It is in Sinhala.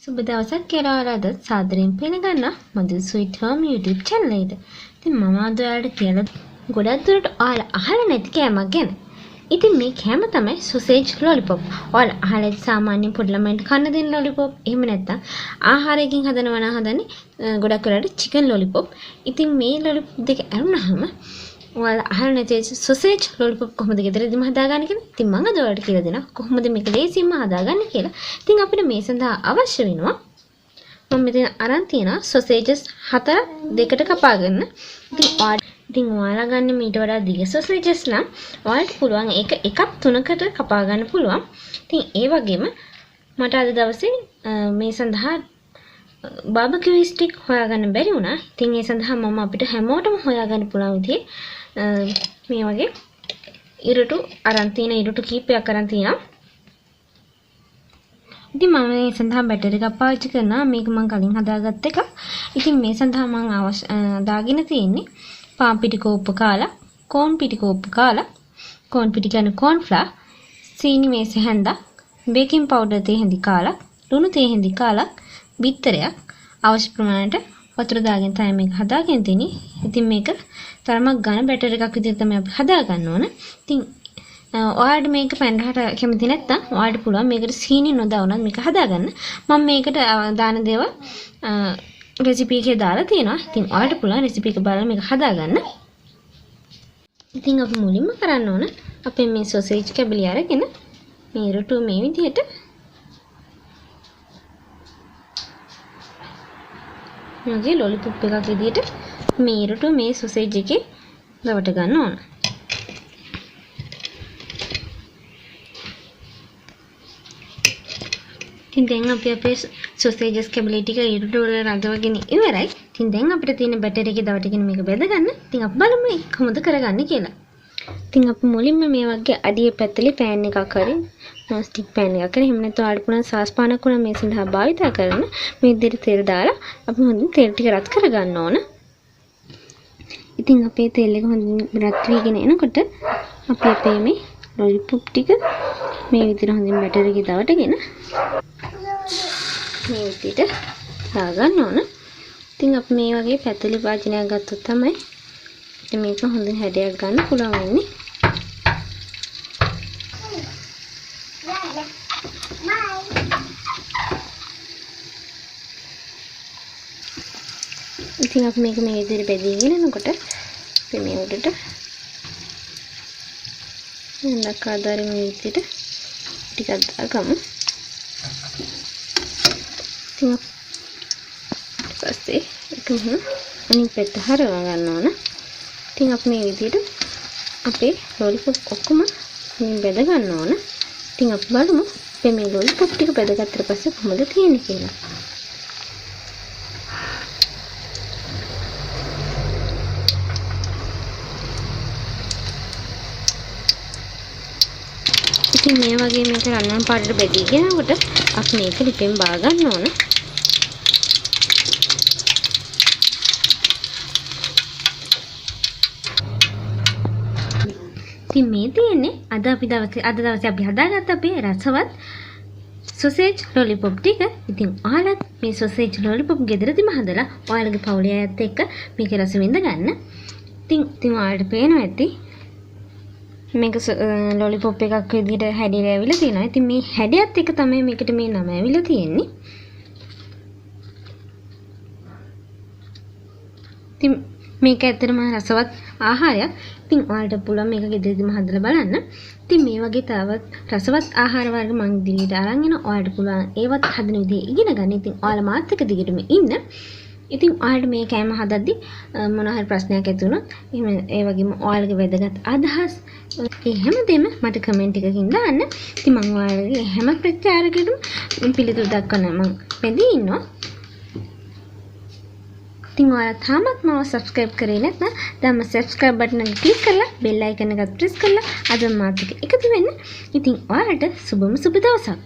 සුබ දවසක් කියලා අද සාදරයෙන් පිළිගන්න Madoo Sweet Home YouTube channel එකට. ඉතින් මම අද ඔයාලට කියලා ගොඩක් දුරට ඔයාලා අහලා නැති කෑමක් ගැන. ඉතින් මේ කෑම තමයි sausage lollipop. ඔයාලා අහලා ඇති සාමාන්‍ය පොඩි ළමයින්ට කන්න දෙන lollipop. එහෙම නැත්නම් ආහාරයකින් හදනවා නම් හදන්නේ ගොඩක් වෙලාවට chicken lollipop. ඉතින් මේ lollipop දෙක අරුණාම ඔයාලා අහලා නැති sausage lollipop කොහොමද ගෙදරදීම හදාගන්නේ කියලා. ඉතින් මම අද ඔයාලට කියලා දෙනවා කොහොමද මේක ලේසියෙන්ම හදාගන්නේ කියලා. ඉතින් අපිට මේ සඳහා අවශ්‍ය වෙනවා මම මෙතන අරන් තියෙනවා sausages 4 දෙකට කපා ගන්න. ඉතින් ඔයාලා ගන්න මීට වඩා දිග sausages නම් ඔයාලට පුළුවන් ඒක එකක් 3කට කපා ගන්න පුළුවන්. ඉතින් ඒ වගේම මට අද දවසේ මේ සඳහා බාබකියු ස්ටික් හොයාගන්න බැරි වුණා. ඉතින් ඒ සඳහා මම අපිට හැමෝටම හොයාගන්න පුළුවන් විදිහේ මේ වගේ ඉරටු කීපයක් අරන් තියෙනවා. ඉතින් මම මේ සඳහා බැටරි එකක් පාවිච්චි කරනවා. මේක මම කලින් හදාගත්ත එකක්. ඉතින් මේ සඳහා මම දාගෙන තියෙන්නේ පාන් පිටි කෝප්ප කාලා, කෝන් පිටි කෝප්ප කාලා, කෝන් පිටි කියන්නේ කෝන් ෆ්ලවර්, සීනි මේස හැන්දා, බේකින් පවුඩර් තේ හැඳි කාලා, ලුණු තේ හැඳි කාලා, බිත්තරයක් අවශ්‍ය ප්‍රමාණයට වතුර දාගෙන තමයි මේක හදාගෙන තියෙන්නේ. ඉතින් මේක තරමක් ඝන බැටර් එකක් විදිහට තමයි අපි හදා ගන්න ඕන. ඉතින් ඔයාලට මේක පැන්රහට කැමති නැත්නම් ඔයාලට පුළුවන් මේකට සීනි නොදාවුනත් මේක හදාගන්න. මම මේකට දාන දේවල් රෙසිපි එකේ දාලා තියෙනවා. ඉතින් ඔයාලට පුළුවන් රෙසිපි එක බලලා මේක හදාගන්න. ඉතින් අපි මුලින්ම කරන්න ඕන අපේ මේ sausage කැබලි අරගෙන මේ ඉරටු මේ විදිහට මගේ lollipop එකක් විදිහට මේ ඉරටු මේ sausage එකේ රවට ගන්න ඕන. ඉතින් දැන් අපි අපේ sausages කැබලි ටික ඉරටු වල රඳවගෙන ඉවරයි. ඉතින් දැන් අපිට තියෙන බැටර් එකේ දව ටිකෙන් මේක බෙද ගන්න. ඉතින් අපි බලමු ඒක කොහොමද කරගන්නේ කියලා. ඉතින් අපි මුලින්ම මේ වගේ අඩිය පැත්තලි පෑන් එකක් හරි non stick pan එකක් හරි එහෙම නැත්නම් ආඩ පුරන සාස් පානක් උනා මේ සඳහා භාවිත කරන මේ විදිහට තෙල් දාලා අපි හොඳින් තෙල් ටික රත් කරගන්න ඕන. ඉතින් අපේ තෙල් එක හොඳින් රත් වීගෙන එනකොට අපි අපේ මේ lollipop ටික මේ විදිහට හොඳින් බැටර් එකේ දවටගෙන මේ විදිහට දාගන්න ඕන. ඉතින් අපි මේ වගේ පැතලි වාජනයක් ගත්තොත් තමයි මේක හොඳින් හැඩයක් ගන්න පුළුවන් වෙන්නේ. ඉතින් අපි මේක මේ විදිහට බෙදීගෙන යනකොට අපි මේ උඩට නක් ආදාරෙ මේ විදිහට ටිකක් දාගමු. ඉතින් ඊපස්සේ ඒක අනිත් පැත්ත හරවා ගන්න ඕන. ඉතින් අපි මේ විදිහට අපේ lollipop ඔක්කොම මේ බෙද ගන්න ඕන. ඉතින් අපි බලමු අපේ මේ lollipop ටික බෙදගත්තට පස්සේ කොහොමද තියෙන්නේ කියලා. ඉතින් මේ වගේ මේක රන්වන් පාටට බෙදීගෙන යනකොට අපි මේක ලිපෙන් බා ගන්න ඕන. ඉතින් මේ තියෙන්නේ අද දවසේ අපි හදාගත්ත අපේ රසවත් sausage lollipop ටික. ඉතින් ඔයාලත් මේ sausage lollipop ගෙදරදීම හදලා ඔයාලගේ පවුලේ අයත් එක්ක මේක රස විඳ ගන්න. ඉතින් ඔයාලට පේනවා ඇති මේක lollipop එකක් විදිහට හැදිලා ඇවිල්ලා තියෙනවා. ඉතින් මේ හැඩයත් එක තමයි මේකට මේ නම ඇවිල්ලා තියෙන්නේ. ඉතින් මේක ඇත්තටම රසවත් ආහාරයක්. ඉතින් ඔයාලට පුළුවන් මේක ගෙදරදීම හදලා බලන්න. ඉතින් මේ වගේ තවත් රසවත් ආහාර වර්ග මම ඉදිරියට අරන් එනවා. ඔයාලට පුළුවන් ඒවත් හදන විදිහ ඉගෙන ගන්න. ඉතින් ඔයාලා මාත් එක්ක දිගටම ඉන්න. ඉතින් ඔයාලට මේ කෑම හදද්දි මොනවා හරි ප්‍රශ්නයක් ඇති වුණොත් එහෙම ඒ වගේම ඔයාලගේ වැදගත් අදහස් ඒ හැමදේම මට කමෙන්ට් එකකින් දාන්න. ඉතින් මම ඔයාලගේ හැම ප්‍රතිචාරයකටම පිළිතුරු දක්වන්න මම රෙඩි ඉන්නවා. ඉතින් ඔයාලා තාමත් මාව subscribe කරේ නැත්නම් දැන්ම subscribe button එක click කරලා bell icon එකත් press කරලා අද මාත් එක්ක එකතු වෙන්න. ඉතින් ඔයාලට සුබ දවසක්.